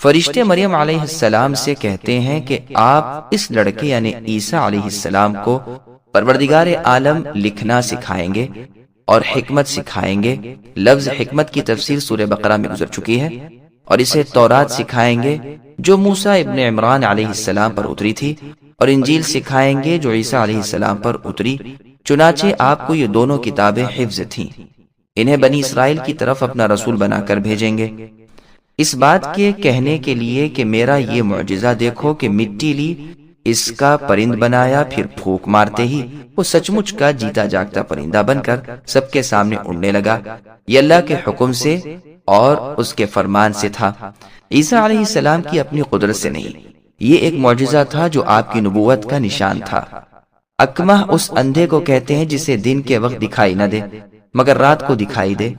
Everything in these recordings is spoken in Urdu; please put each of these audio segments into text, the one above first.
فرشتے مریم علیہ السلام سے کہتے ہیں کہ آپ اس لڑکے یعنی عیسیٰ علیہ السلام کو پروردگار عالم لکھنا سکھائیں گے اور حکمت سکھائیں گے۔ لفظ حکمت کی تفسیر سورہ بقرہ میں گزر چکی ہے۔ اور اسے تورات سکھائیں گے جو موسیٰ ابن عمران علیہ السلام پر اتری تھی، اور انجیل سکھائیں گے جو عیسیٰ علیہ السلام پر اتری۔ چنانچہ آپ کو یہ دونوں کتابیں حفظ تھیں۔ انہیں بنی اسرائیل کی طرف اپنا رسول بنا کر بھیجیں گے، اس بات کے کہنے کے لیے کہ میرا یہ معجزہ دیکھو کہ مٹی لی، اس کا پرند بنایا، پھر پھونک مارتے ہی وہ سچ مچ کا جیتا جاگتا پرندہ بن کر سب کے سامنے اڑنے لگا۔ یہ اللہ کے حکم سے اور اس کے فرمان سے تھا، عیسیٰ علیہ السلام کی اپنی قدرت سے نہیں۔ یہ ایک معجزہ تھا جو آپ کی نبوت کا نشان تھا۔ اکمہ اس اندھے کو کہتے ہیں جسے دن کے وقت دکھائی نہ دے مگر رات کو دکھائی دے۔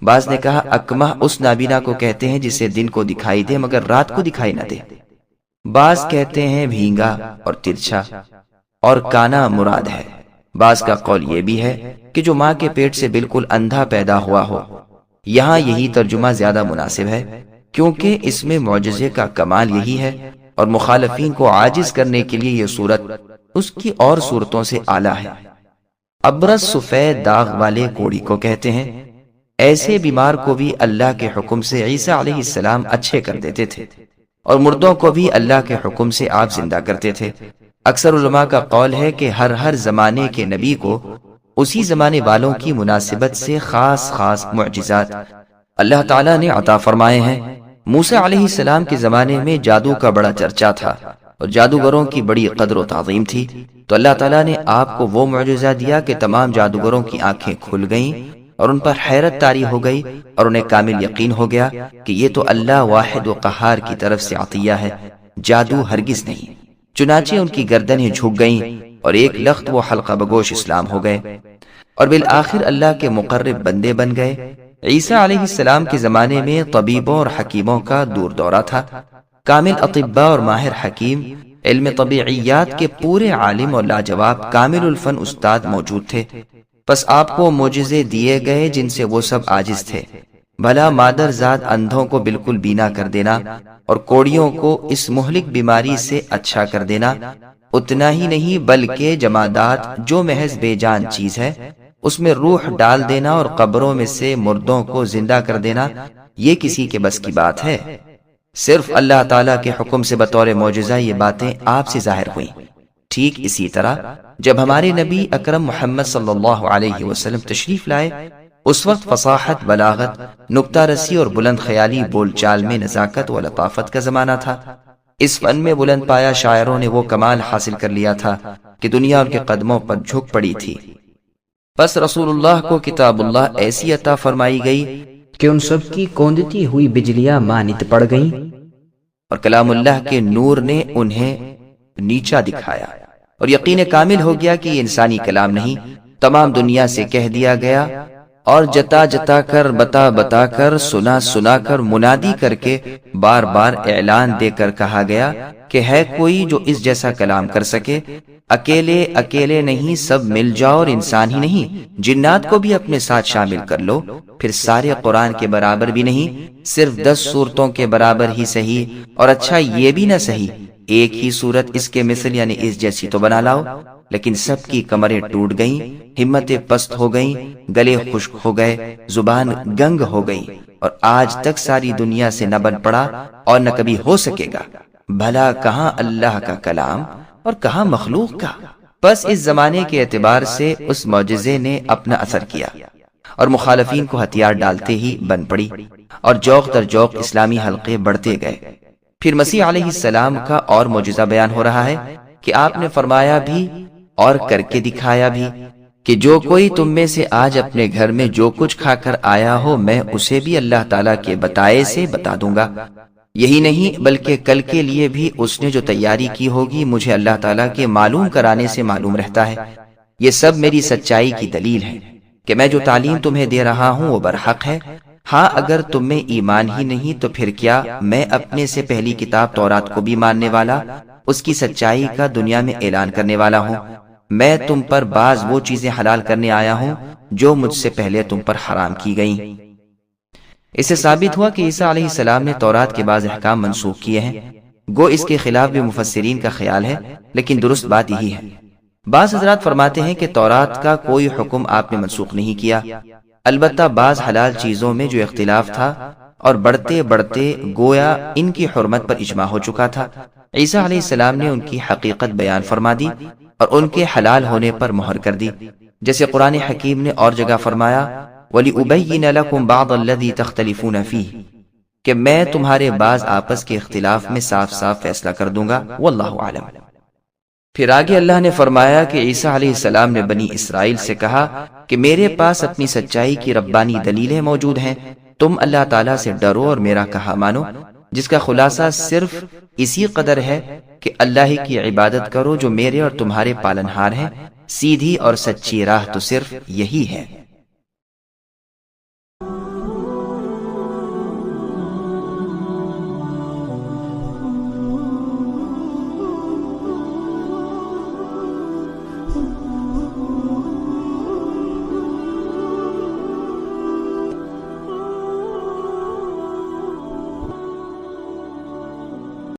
بعض نے کہا اکمہ اس نابینا کو کہتے ہیں جسے دن کو دکھائی دے مگر رات کو دکھائی نہ دے۔ بعض کہتے ہیں بھینگا اور ترچھا، اور کانا مراد ہے۔ بعض کا قول یہ بھی ہے کہ جو ماں کے پیٹ سے بالکل اندھا پیدا ہوا ہو۔ یہاں یہی ترجمہ زیادہ مناسب ہے کیونکہ اس میں معجزے کا کمال یہی ہے، اور مخالفین کو عاجز کرنے کے لیے یہ صورت اس کی اور صورتوں سے اعلیٰ ہے۔ ابرص سفید داغ والے کوڑی کو کہتے ہیں۔ ایسے بیمار کو بھی اللہ کے حکم سے عیسیٰ علیہ السلام اچھے کر دیتے تھے، اور مردوں کو بھی اللہ کے حکم سے آپ زندہ کرتے تھے۔ اکثر علماء کا قول ہے کہ ہر زمانے کے نبی کو اسی زمانے والوں کی مناسبت سے خاص خاص معجزات اللہ تعالیٰ نے عطا فرمائے ہیں۔ موسیٰ علیہ السلام کے زمانے میں جادو کا بڑا چرچا تھا اور جادوگروں کی بڑی قدر و تعظیم تھی، تو اللہ تعالیٰ نے آپ کو وہ معجزہ دیا کہ تمام جادوگروں کی آنکھیں کھل گئیں اور ان پر حیرت طاری ہو گئی، اور انہیں کامل یقین ہو گیا کہ یہ تو اللہ واحد و قہار کی طرف سے عطیہ ہے، جادو ہرگز نہیں۔ چنانچہ ان کی گردنیں جھک گئیں اور ایک لخت وہ حلقہ بگوش اسلام ہو گئے، اور بالآخر اللہ کے مقرب بندے بن گئے۔ عیسیٰ علیہ السلام کے زمانے میں طبیبوں اور حکیموں کا دور دورہ تھا۔ کامل اطباء اور ماہر حکیم، علم طبیعیات کے پورے عالم اور لاجواب کامل الفن استاد موجود تھے۔ پس آپ کو معجزے دیے گئے جن سے وہ سب عاجز تھے۔ بھلا مادر ذات اندھوں کو بالکل بینا کر دینا اور کوڑیوں کو اس مہلک بیماری سے اچھا کر دینا، اتنا ہی نہیں بلکہ جمادات جو محض بے جان چیز ہے اس میں روح ڈال دینا اور قبروں میں سے مردوں کو زندہ کر دینا، یہ کسی کے بس کی بات ہے؟ صرف اللہ تعالیٰ کے حکم سے بطور معجزہ یہ باتیں آپ سے ظاہر ہوئیں۔ ٹھیک اسی طرح جب ہمارے نبی اکرم محمد صلی اللہ علیہ وسلم تشریف لائے، اس وقت فصاحت، بلاغت، نکتہ رسی اور بلند خیالی بول چال میں نزاکت و لطافت کا زمانہ تھا۔ اس فن میں بلند پایا شاعروں نے وہ کمال حاصل کر لیا تھا کہ دنیا ان کے قدموں پر جھک پڑی تھی۔ پس رسول اللہ کو کتاب اللہ ایسی عطا فرمائی گئی کہ ان سب کی کوندتی ہوئی بجلیاں مانت پڑ گئیں، اور کلام اللہ کے نور نے انہیں نیچا دکھایا، اور یقین کامل ہو گیا کہ یہ انسانی کلام نہیں، تمام دنیا سے کہہ دیا گیا، اور جتا جتا کر، بتا بتا کر، سنا سنا کر، منادی کر کے، بار بار اعلان دے کر کہا گیا کہ ہے کوئی جو اس جیسا کلام کر سکے؟ اکیلے اکیلے نہیں، سب مل جاؤ، اور انسان ہی نہیں جنات کو بھی اپنے ساتھ شامل کر لو، پھر سارے قرآن کے برابر بھی نہیں، صرف 10 صورتوں کے برابر ہی صحیح، اور اچھا یہ بھی نہ صحیح، ایک ہی صورت اس کے مثل یعنی اس جیسی تو بنا لاؤ۔ لیکن سب کی کمریں ٹوٹ گئیں، ہمتیں پست ہو گئیں، گلے خشک ہو گئے، زبان گنگ ہو گئی، اور آج تک ساری دنیا سے نہ بن پڑا اور نہ کبھی ہو سکے گا۔ بھلا کہاں اللہ کا کلام اور کہاں مخلوق کا؟ بس اس زمانے کے اعتبار سے اس معجزے نے اپنا اثر کیا، اور مخالفین کو ہتھیار ڈالتے ہی بن پڑی، اور جوق در جوق اسلامی حلقے بڑھتے گئے۔ پھر مسیح علیہ السلام کا اور معجزہ بیان ہو رہا ہے کہ آپ نے فرمایا بھی اور کر کے دکھایا بھی کہ جو کوئی تم میں سے آج اپنے گھر میں جو کچھ کھا کر آیا ہو، میں اسے بھی اللہ تعالیٰ کے بتائے سے بتا دوں گا۔ یہی نہیں بلکہ کل کے لیے بھی اس نے جو تیاری کی ہوگی مجھے اللہ تعالیٰ کے معلوم کرانے سے معلوم رہتا ہے۔ یہ سب میری سچائی کی دلیل ہے کہ میں جو تعلیم تمہیں دے رہا ہوں وہ برحق ہے۔ ہاں اگر تم میں ایمان ہی نہیں تو پھر کیا میں اپنے سے پہلی کتاب تورات کو بھی ماننے والا، اس کی سچائی کا دنیا میں اعلان کرنے والا ہوں۔ میں تم پر بعض وہ چیزیں حلال کرنے آیا ہوں جو مجھ سے پہلے تم پر حرام کی گئیں۔ اس سے ثابت ہوا کہ عیسیٰ علیہ السلام نے تورات کے بعض احکام منسوخ کیے ہیں، گو اس کے خلاف بھی مفسرین کا خیال ہے، لیکن درست بات یہی ہے۔ بعض حضرات فرماتے ہیں کہ تورات کا کوئی حکم آپ نے منسوخ نہیں کیا، البتہ بعض حلال چیزوں میں جو اختلاف تھا اور بڑھتے بڑھتے گویا ان کی حرمت پر اجماع ہو چکا تھا، عیسیٰ علیہ السلام نے ان کی حقیقت بیان فرما دی اور ان کے حلال ہونے پر مہر کر دی، جیسے قرآن حکیم نے اور جگہ فرمایا وَلِأُبَيِّنَ لَكُمْ بَعْضَ الَّذِي تَخْتَلِفُونَ فِيهِ، کہ میں تمہارے بعض آپس کے اختلاف میں صاف صاف فیصلہ کر دوں گا، واللہ اعلم۔ پھر آگے اللہ نے فرمایا کہ عیسیٰ علیہ السلام نے بنی اسرائیل سے کہا کہ میرے پاس اپنی سچائی کی ربانی دلیلیں موجود ہیں، تم اللہ تعالیٰ سے ڈرو اور میرا کہا مانو، جس کا خلاصہ صرف اسی قدر ہے کہ اللہ ہی کی عبادت کرو جو میرے اور تمہارے پالنہار ہیں، سیدھی اور سچی راہ تو صرف یہی ہے۔